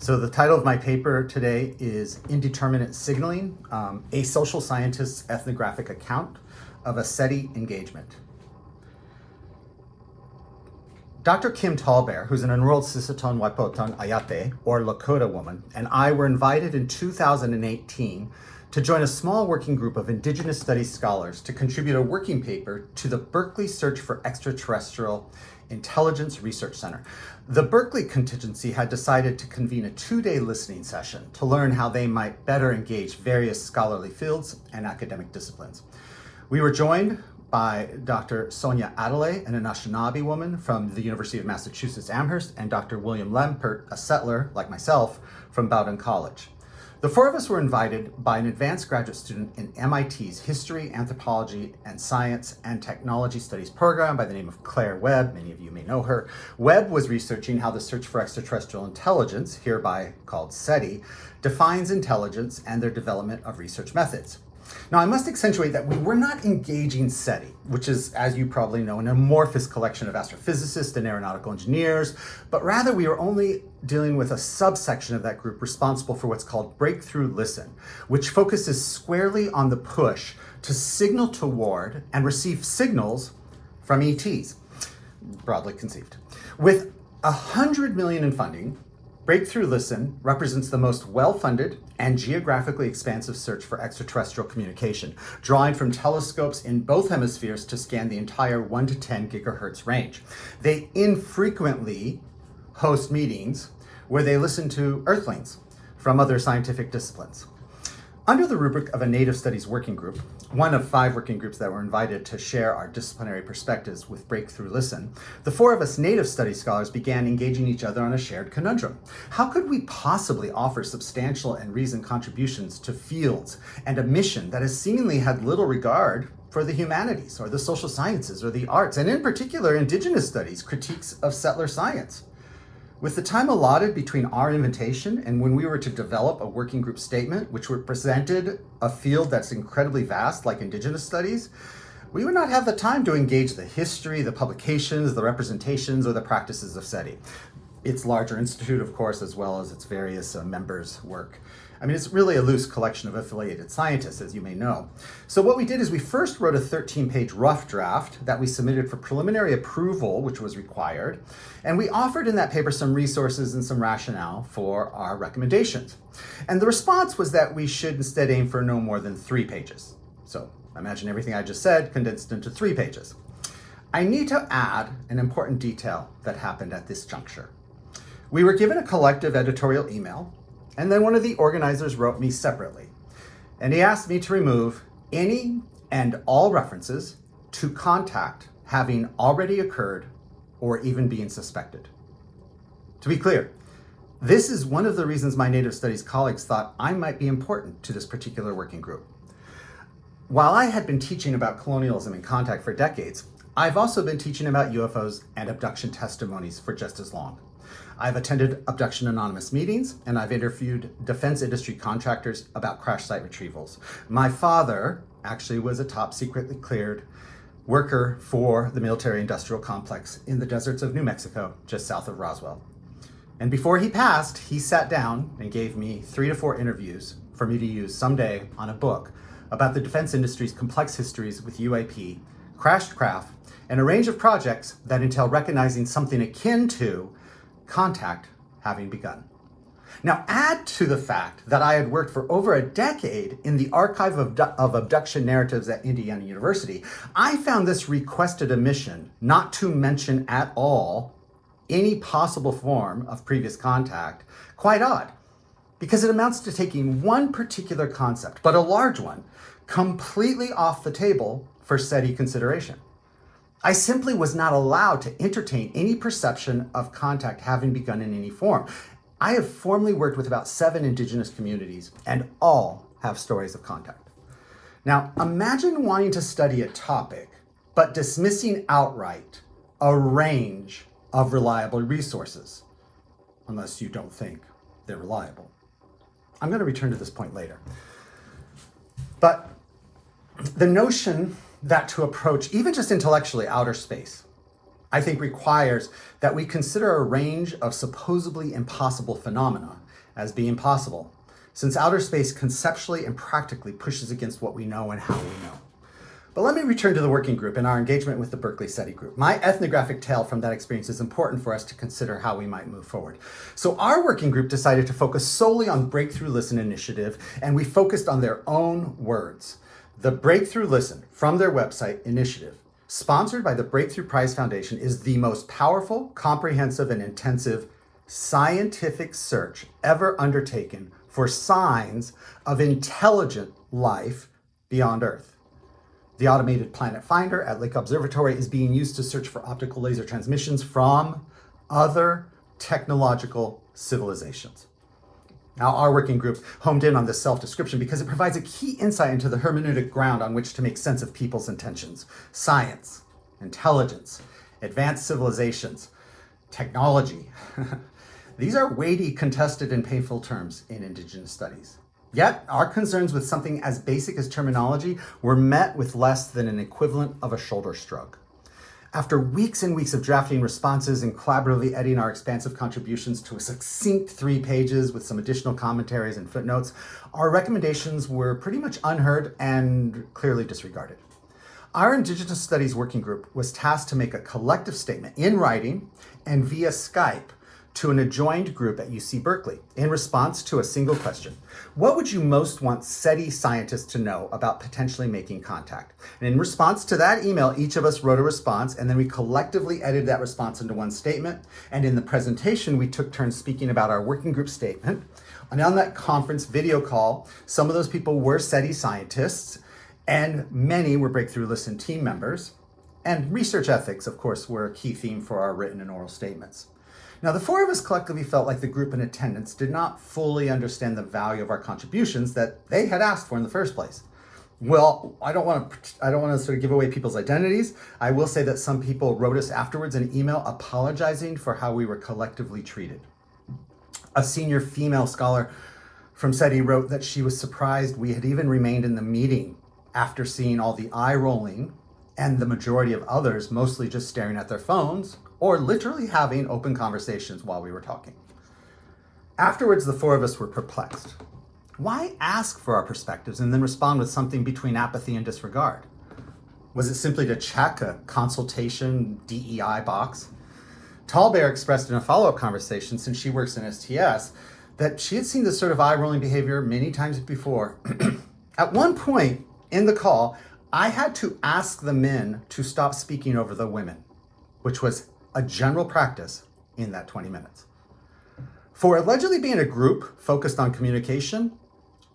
So the title of my paper today is Indeterminate Signaling, a social scientist's ethnographic account of a SETI engagement. Dr. Kim Tallbear, who's an enrolled Sisseton Waipoton Ayate, or Lakota woman, and I were invited in 2018 to join a small working group of Indigenous Studies scholars to contribute a working paper to the Berkeley Search for Extraterrestrial Intelligence Research Center. The Berkeley contingency had decided to convene a 2-day listening session to learn how they might better engage various scholarly fields and academic disciplines. We were joined by Dr. Sonia Adelaide, an Anishinaabe woman from the University of Massachusetts Amherst, and Dr. William Lempert, a settler like myself from Bowdoin College. The four of us were invited by an advanced graduate student in MIT's History, Anthropology, and Science and Technology Studies program by the name of Claire Webb. Many of you may know her. Webb was researching how the search for extraterrestrial intelligence, hereby called SETI, defines intelligence and their development of research methods. Now, I must accentuate that we were not engaging SETI, which is, as you probably know, an amorphous collection of astrophysicists and aeronautical engineers, but rather we were only dealing with a subsection of that group responsible for what's called breakthrough listen, which focuses squarely on the push to signal toward and receive signals from ETs, broadly conceived. With $100 million in funding, Breakthrough Listen represents the most well-funded and geographically expansive search for extraterrestrial communication, drawing from telescopes in both hemispheres to scan the entire 1 to 10 gigahertz range. They infrequently host meetings where they listen to Earthlings from other scientific disciplines. Under the rubric of a Native Studies working group, one of 5 working groups that were invited to share our disciplinary perspectives with Breakthrough Listen, the 4 of us Native Studies scholars began engaging each other on a shared conundrum. How could we possibly offer substantial and reasoned contributions to fields and a mission that has seemingly had little regard for the humanities or the social sciences or the arts, and in particular Indigenous studies, critiques of settler science? With the time allotted between our invitation and when we were to develop a working group statement, which represented a field that's incredibly vast, like Indigenous studies, we would not have the time to engage the history, the publications, the representations, or the practices of SETI. Its larger institute, of course, as well as its various members' work. I mean, it's really a loose collection of affiliated scientists, as you may know. So what we did is we first wrote a 13-page rough draft that we submitted for preliminary approval, which was required, and we offered in that paper some resources and some rationale for our recommendations. And the response was that we should instead aim for no more than 3 pages. So imagine everything I just said condensed into 3 pages. I need to add an important detail that happened at this juncture. We were given a collective editorial email, and then one of the organizers wrote me separately, and he asked me to remove any and all references to contact having already occurred or even being suspected. To be clear, this is one of the reasons my Native Studies colleagues thought I might be important to this particular working group. While I had been teaching about colonialism and contact for decades, I've also been teaching about UFOs and abduction testimonies for just as long. I've attended Abduction Anonymous meetings, and I've interviewed defense industry contractors about crash site retrievals. My father actually was a top secretly cleared worker for the military industrial complex in the deserts of New Mexico, just south of Roswell. And before he passed, he sat down and gave me 3 to 4 interviews for me to use someday on a book about the defense industry's complex histories with UAP, crashed craft, and a range of projects that entail recognizing something akin to contact having begun. Now, add to the fact that I had worked for over a decade in the archive of abduction narratives at Indiana University, I found this requested omission not to mention at all any possible form of previous contact quite odd, because it amounts to taking one particular concept, but a large one, completely off the table for SETI consideration. I simply was not allowed to entertain any perception of contact having begun in any form. I have formally worked with about 7 Indigenous communities, and all have stories of contact. Now, imagine wanting to study a topic, but dismissing outright a range of reliable resources, unless you don't think they're reliable. I'm going to return to this point later. But the notion that to approach even just intellectually outer space, I think requires that we consider a range of supposedly impossible phenomena as being possible, since outer space conceptually and practically pushes against what we know and how we know. But let me return to the working group and our engagement with the Berkeley SETI group. My ethnographic tale from that experience is important for us to consider how we might move forward. So our working group decided to focus solely on Breakthrough Listen initiative, and we focused on their own words. The Breakthrough Listen from their website initiative, sponsored by the Breakthrough Prize Foundation, is the most powerful, comprehensive, and intensive scientific search ever undertaken for signs of intelligent life beyond Earth. The automated planet finder at Lake Observatory is being used to search for optical laser transmissions from other technological civilizations. Now, our working group homed in on this self-description because it provides a key insight into the hermeneutic ground on which to make sense of people's intentions. Science, intelligence, advanced civilizations, technology. These are weighty, contested, and painful terms in Indigenous studies. Yet, our concerns with something as basic as terminology were met with less than an equivalent of a shoulder shrug. After weeks and weeks of drafting responses and collaboratively editing our expansive contributions to a succinct 3 pages with some additional commentaries and footnotes, our recommendations were pretty much unheard and clearly disregarded. Our Indigenous Studies Working Group was tasked to make a collective statement in writing and via Skype to an adjoined group at UC Berkeley in response to a single question. What would you most want SETI scientists to know about potentially making contact? And in response to that email, each of us wrote a response, and then we collectively edited that response into one statement. And in the presentation, we took turns speaking about our working group statement. And on that conference video call, some of those people were SETI scientists, and many were Breakthrough Listen team members. And research ethics, of course, were a key theme for our written and oral statements. Now, the 4 of us collectively felt like the group in attendance did not fully understand the value of our contributions that they had asked for in the first place. Well, I don't want to sort of give away people's identities. I will say that some people wrote us afterwards an email apologizing for how we were collectively treated. A senior female scholar from SETI wrote that she was surprised we had even remained in the meeting after seeing all the eye rolling and the majority of others mostly just staring at their phones or literally having open conversations while we were talking. Afterwards, the 4 of us were perplexed. Why ask for our perspectives and then respond with something between apathy and disregard? Was it simply to check a consultation DEI box? Tallbear expressed in a follow-up conversation, since she works in STS, that she had seen this sort of eye-rolling behavior many times before. At one point in the call, I had to ask the men to stop speaking over the women, which was a general practice in that 20 minutes. For allegedly being a group focused on communication,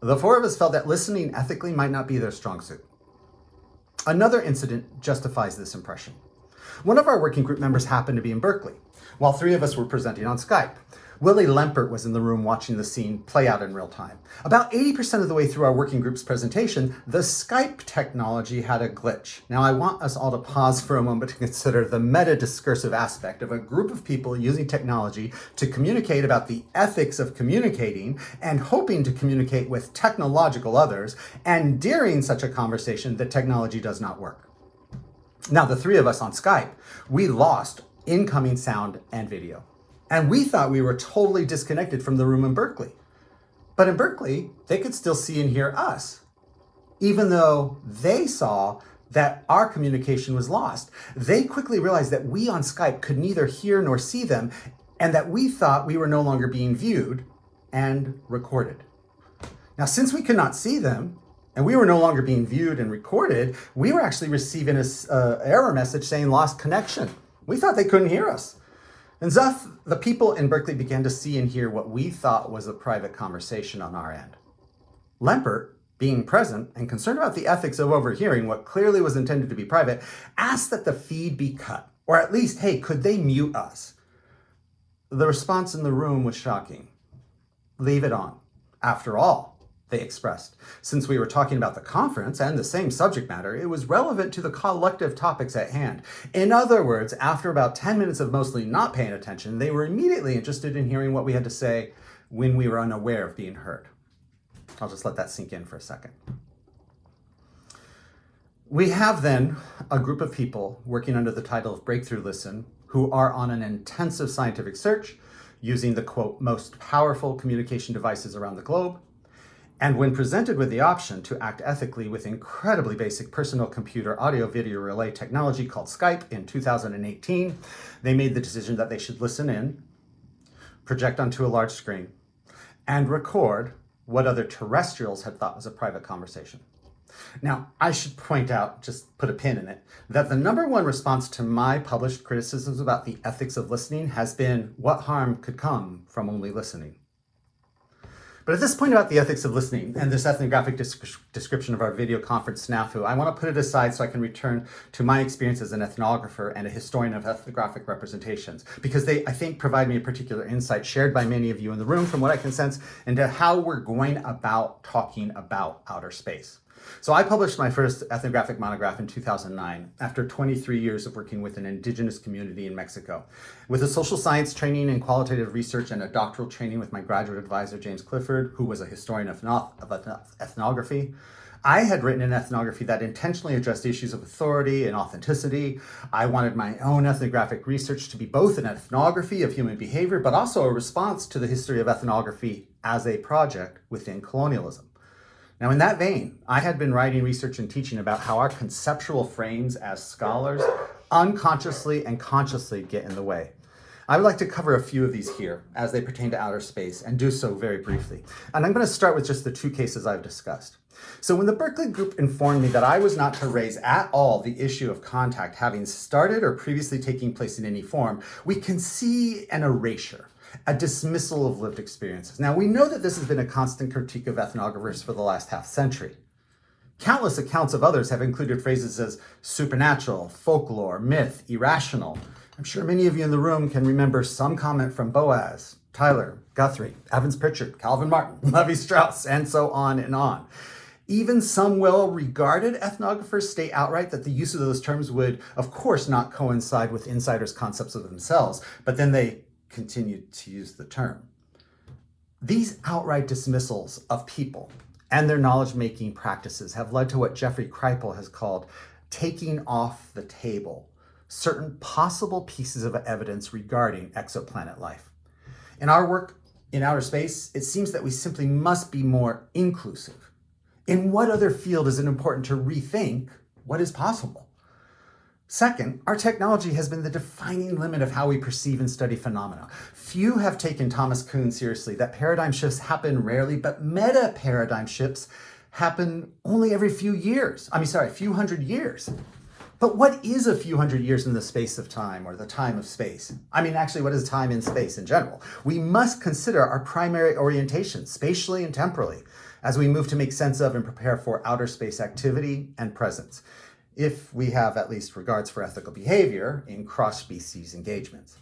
the 4 of us felt that listening ethically might not be their strong suit. Another incident justifies this impression. One of our working group members happened to be in Berkeley, while 3 of us were presenting on Skype. Willie Lempert was in the room watching the scene play out in real time. About 80% of the way through our working group's presentation, the Skype technology had a glitch. Now, I want us all to pause for a moment to consider the meta-discursive aspect of a group of people using technology to communicate about the ethics of communicating and hoping to communicate with technological others, and during such a conversation, the technology does not work. Now, the 3 of us on Skype, we lost incoming sound and video. And we thought we were totally disconnected from the room in Berkeley. But in Berkeley, they could still see and hear us, even though they saw that our communication was lost. They quickly realized that we on Skype could neither hear nor see them, and that we thought we were no longer being viewed and recorded. Now, since we could not see them, and we were no longer being viewed and recorded, we were actually receiving an error message saying lost connection. We thought they couldn't hear us. And thus, the people in Berkeley began to see and hear what we thought was a private conversation on our end. Lempert, being present and concerned about the ethics of overhearing what clearly was intended to be private, asked that the feed be cut, or at least, hey, could they mute us? The response in the room was shocking. Leave it on. After all, they expressed, since we were talking about the conference and the same subject matter, it was relevant to the collective topics at hand. In other words, after about 10 minutes of mostly not paying attention, they were immediately interested in hearing what we had to say when we were unaware of being heard. I'll just let that sink in for a second. We have then a group of people working under the title of Breakthrough Listen who are on an intensive scientific search using the, quote, most powerful communication devices around the globe. And when presented with the option to act ethically with incredibly basic personal computer audio-video relay technology called Skype in 2018, they made the decision that they should listen in, project onto a large screen, and record what other terrestrials had thought was a private conversation. Now, I should point out, just put a pin in it, that the number one response to my published criticisms about the ethics of listening has been what harm could come from only listening. But at this point about the ethics of listening and this ethnographic description of our video conference snafu, I want to put it aside so I can return to my experience as an ethnographer and a historian of ethnographic representations, because they, I think, provide me a particular insight shared by many of you in the room from what I can sense into how we're going about talking about outer space. So I published my first ethnographic monograph in 2009 after 23 years of working with an indigenous community in Mexico. With a social science training in qualitative research and a doctoral training with my graduate advisor, James Clifford, who was a historian of ethnography, I had written an ethnography that intentionally addressed issues of authority and authenticity. I wanted my own ethnographic research to be both an ethnography of human behavior, but also a response to the history of ethnography as a project within colonialism. Now, in that vein, I had been writing research and teaching about how our conceptual frames as scholars unconsciously and consciously get in the way. I would like to cover a few of these here as they pertain to outer space and do so very briefly. And I'm going to start with just the two cases I've discussed. So when the Berkeley group informed me that I was not to raise at all the issue of contact having started or previously taking place in any form, we can see an erasure, a dismissal of lived experiences. Now, we know that this has been a constant critique of ethnographers for the last half century. Countless accounts of others have included phrases as supernatural, folklore, myth, irrational. I'm sure many of you in the room can remember some comment from Boaz, Tyler, Guthrie, Evans Pritchard, Calvin Martin, Levi Strauss, and so on and on. Even some well-regarded ethnographers state outright that the use of those terms would, of course, not coincide with insiders' concepts of themselves, but then they continued to use the term. These outright dismissals of people and their knowledge-making practices have led to what Jeffrey Kripal has called taking off the table certain possible pieces of evidence regarding exoplanet life. In our work in outer space, it seems that we simply must be more inclusive. In what other field is it important to rethink what is possible? Second, our technology has been the defining limit of how we perceive and study phenomena. Few have taken Thomas Kuhn seriously that paradigm shifts happen rarely, but meta paradigm shifts happen only every few hundred years. But what is a few hundred years in the space of time or the time of space? Actually, what is time in space in general? We must consider our primary orientation, spatially and temporally, as we move to make sense of and prepare for outer space activity and presence, if we have at least regards for ethical behavior in cross-species engagements.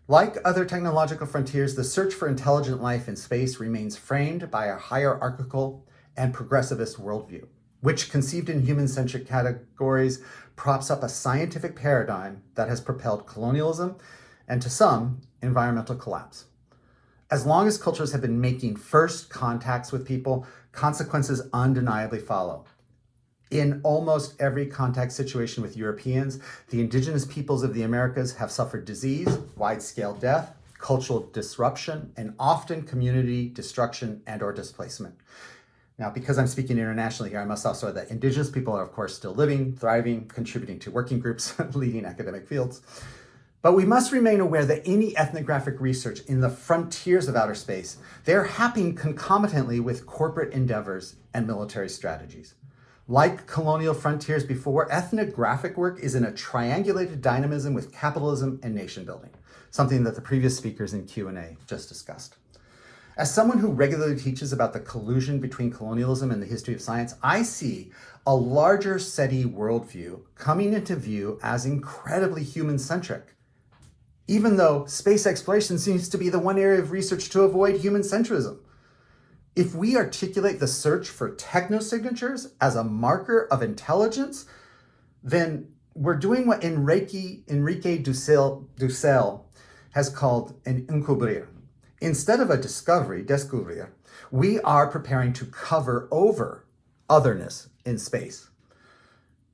Like other technological frontiers, the search for intelligent life in space remains framed by a hierarchical and progressivist worldview, which, conceived in human-centric categories, props up a scientific paradigm that has propelled colonialism and, to some, environmental collapse. As long as cultures have been making first contacts with people, consequences undeniably follow. In almost every contact situation with Europeans, the indigenous peoples of the Americas have suffered disease, wide-scale death, cultural disruption, and often community destruction and/or displacement. Now, because I'm speaking internationally here, I must also add that indigenous people are, of course, still living, thriving, contributing to working groups, leading academic fields. But we must remain aware that any ethnographic research in the frontiers of outer space, they're happening concomitantly with corporate endeavors and military strategies. Like colonial frontiers before, ethnographic work is in a triangulated dynamism with capitalism and nation building, something that the previous speakers in Q&A just discussed. As someone who regularly teaches about the collusion between colonialism and the history of science, I see a larger SETI worldview coming into view as incredibly human-centric, even though space exploration seems to be the one area of research to avoid human-centrism. If we articulate the search for technosignatures as a marker of intelligence, then we're doing what Enrique Dussel has called an encubrir. Instead of a descubrir, we are preparing to cover over otherness in space.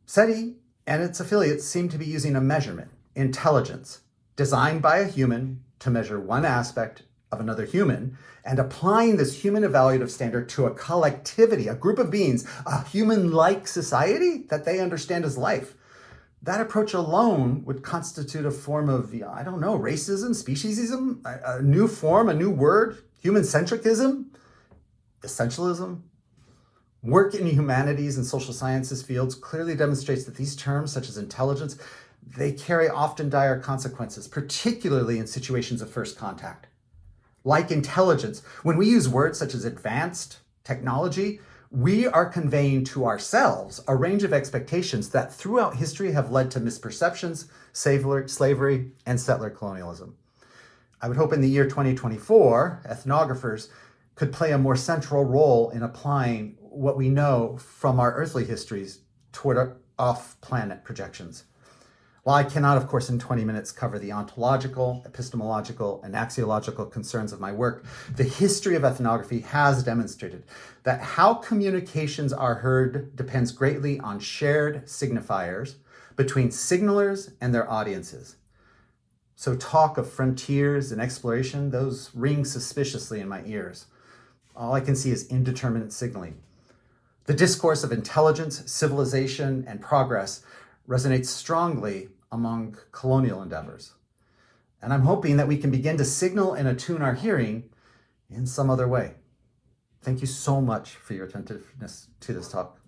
SETI and its affiliates seem to be using a measurement, intelligence, designed by a human to measure one aspect of another human and applying this human evaluative standard to a collectivity, a group of beings, a human-like society that they understand as life. That approach alone would constitute a form of, I don't know, racism, speciesism, a new form, a new word, human-centricism, essentialism. Work in humanities and social sciences fields clearly demonstrates that these terms, such as intelligence, they carry often dire consequences, particularly in situations of first contact. Like intelligence, when we use words such as advanced technology, we are conveying to ourselves a range of expectations that throughout history have led to misperceptions, slavery, and settler colonialism. I would hope in the year 2024, ethnographers could play a more central role in applying what we know from our earthly histories toward our off-planet projections. While I cannot, of course, in 20 minutes cover the ontological, epistemological, and axiological concerns of my work, the history of ethnography has demonstrated that how communications are heard depends greatly on shared signifiers between signalers and their audiences. So talk of frontiers and exploration, those ring suspiciously in my ears. All I can see is indeterminate signaling. The discourse of intelligence, civilization, and progress resonates strongly among colonial endeavors. And I'm hoping that we can begin to signal and attune our hearing in some other way. Thank you so much for your attentiveness to this talk.